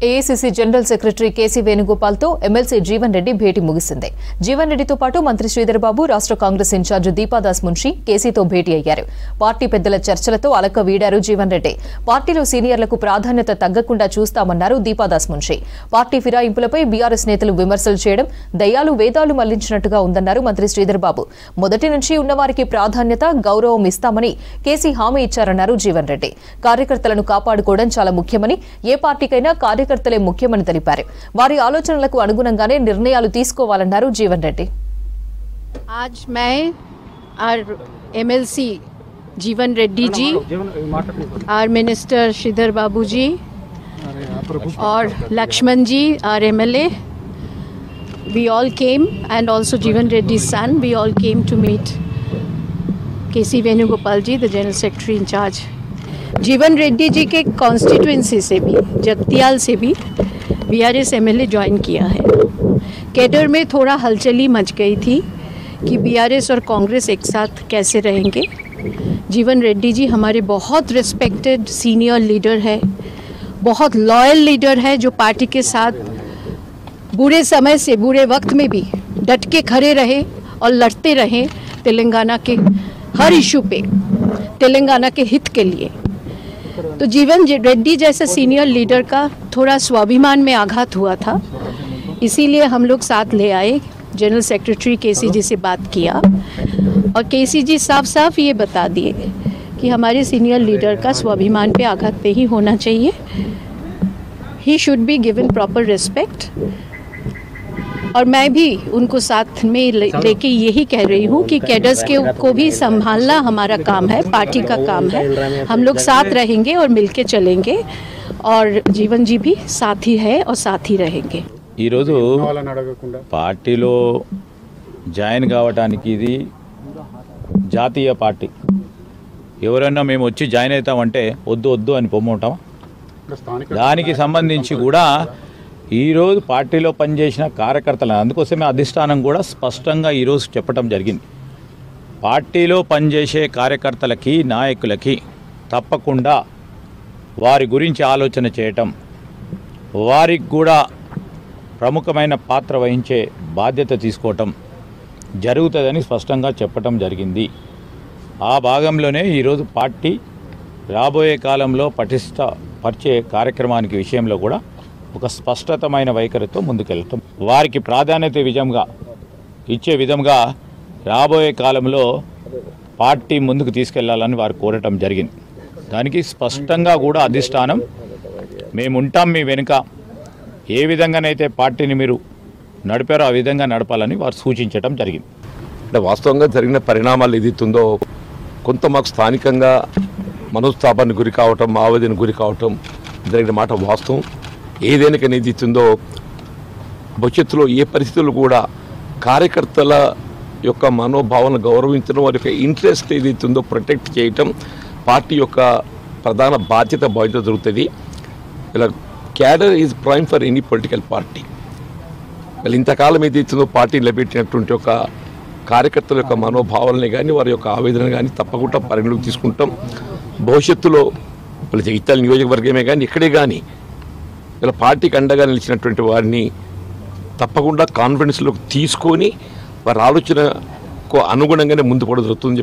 AICC general secretary KC Venugopal తో MLC Jeevan Reddy భేటీ ముగిసింది. జీవన్ రెడ్డితో పాటు మంత్రి శ్రీధర్ బాబు, రాష్ట్ర కాంగ్రెస్ ఇన్ఛార్జ్ దీపాదాస్ మున్షి కేసీతో భేటీ అయ్యారు. పార్టీ పెద్దల చర్చలతో అలక వీడారు జీవన్ రెడ్డి. పార్టీలో సీనియర్లకు ప్రాధాన్యత తగ్గకుండా చూస్తామన్నారు దీపాదాస్ మున్షి. పార్టీ ఫిరాయింపులపై బీఆర్ఎస్ నేతలు విమర్శలు చేయడం దయ్యాలు వేదాలు మళ్లించినట్టుగా ఉందన్నారు మంత్రి శ్రీధర్ బాబు. మొదటి నుంచి ఉన్నవారికి ప్రాధాన్యత, గౌరవం ఇస్తామని కేసీ హామీ ఇచ్చారన్నారు జీవన్ రెడ్డి. కార్యకర్తలను కాపాడుకోవడం చాలా ముఖ్యమని, ఏ పార్టీకైనా కార్యకర్తలే ముఖ్యమని తెలిపారు. వారి ఆలోచనలకు అనుగుణంగానే నిర్ణయాలు తీసుకోవాలన్నారు జీవన్ రెడ్డి. आज मैं और एमएलसी जीवन रेड्डी जी और मिनिस्टर श्रीधर बाबू जी और लक्ष्मण जी और MLA we all came and also Jeevan Reddy's son, we all came to meet KC Venugopal ji, the general secretary in charge. जीवन रेड्डी जी के कॉन्स्टिट्यूएंसी से भी, जगतियाल से भी बीआरएस एमएलए ज्वाइन किया है. कैडर में थोड़ा हलचली मच गई थी कि बीआरएस और कांग्रेस एक साथ कैसे रहेंगे. जीवन रेड्डी जी हमारे बहुत रिस्पेक्टेड सीनियर लीडर है, बहुत लॉयल लीडर है, जो पार्टी के साथ बुरे समय से बुरे वक्त में भी डट के खड़े रहे और लड़ते रहे तेलंगाना के हर इशू पे, तेलंगाना के हित के लिए. तो जीवन रेड्डी जैसे सीनियर लीडर का थोड़ा स्वाभिमान में आघात हुआ था, इसीलिए हम लोग साथ ले आए. जनरल सेक्रेटरी केसी जी से बात किया और केसी जी साफ साफ ये बता दिए कि हमारे सीनियर लीडर का स्वाभिमान पे आघात नहीं होना चाहिए. He should be given proper respect. और मैं भी उनको साथ में लेके यही कह रही हूँ कि कैडर्स को भी संभालना हमारा काम है, पार्टी का काम है. हम लोग साथ रहेंगे और मिलके चलेंगे और जीवन जी भी साथ ही है और साथ ही रहेंगे. ఈ రోజు పార్టీలో జాయిన్ కావడానికి ఇది జాతీయ పార్టీ. ఎవరైనా మేము వచ్చి జాయిన్ అవుతామంటే వద్దు వద్దు అని పొమ్మంటాం. దానికి సంబంధించి కూడా ఈరోజు పార్టీలో పనిచేసిన కార్యకర్తలు, అందుకోసమే అధిష్టానం కూడా స్పష్టంగా ఈరోజు చెప్పడం జరిగింది. పార్టీలో పనిచేసే కార్యకర్తలకి, నాయకులకి తప్పకుండా వారి గురించి ఆలోచన చేయటం, వారికి కూడా ప్రముఖమైన పాత్ర వహించే బాధ్యత తీసుకోవటం జరుగుతుందని స్పష్టంగా చెప్పటం జరిగింది. ఆ భాగంలోనే ఈరోజు పార్టీ రాబోయే కాలంలో పటిష్టపరిచే కార్యక్రమానికి విషయంలో కూడా ఒక స్పష్టతమైన వైఖరితో ముందుకెళ్ళటం, వారికి ప్రాధాన్యత ఇచ్చే విధంగా రాబోయే కాలంలో పార్టీ ముందుకు తీసుకెళ్లాలని వారు కోరటం జరిగింది. దానికి స్పష్టంగా కూడా అధిష్టానం మేముంటాం మీ వెనుక, ఏ విధంగానైతే పార్టీని మీరు నడిపారో ఆ విధంగా నడపాలని వారు సూచించడం జరిగింది. అంటే వాస్తవంగా జరిగిన పరిణామాలు ఏదైతుందో కొంత మాకు స్థానికంగా మనోస్తాపానికి గురి కావటం, ఆవేదనకు గురి కావటం జరిగిన మాట వాస్తవం. ఏదైనా ఏదైతుందో భవిష్యత్తులో ఏ పరిస్థితులు కూడా కార్యకర్తల యొక్క మనోభావాలను గౌరవించడం, వారి యొక్క ఇంట్రెస్ట్ ఏదైతుందో ప్రొటెక్ట్ చేయటం పార్టీ యొక్క ప్రధాన బాధ్యత జరుగుతుంది. ఇలా cadre is prime for any political party. వీళ్ళు ఇంతకాలం ఏదైతుందో పార్టీ నిలబెట్టినటువంటి ఒక కార్యకర్తల యొక్క మనోభావాలని కానీ, వారి యొక్క ఆవేదన కానీ తప్పకుండా పరిగణలోకి తీసుకుంటాం. భవిష్యత్తులో వీళ్ళ జగిత్యాల నియోజకవర్గమే కానీ ఇక్కడే కానీ వీళ్ళ పార్టీకి అండగా నిలిచినటువంటి వారిని తప్పకుండా కాన్ఫిడెన్స్లోకి తీసుకొని వారి ఆలోచనకు అనుగుణంగానే ముందు జరుగుతుంది.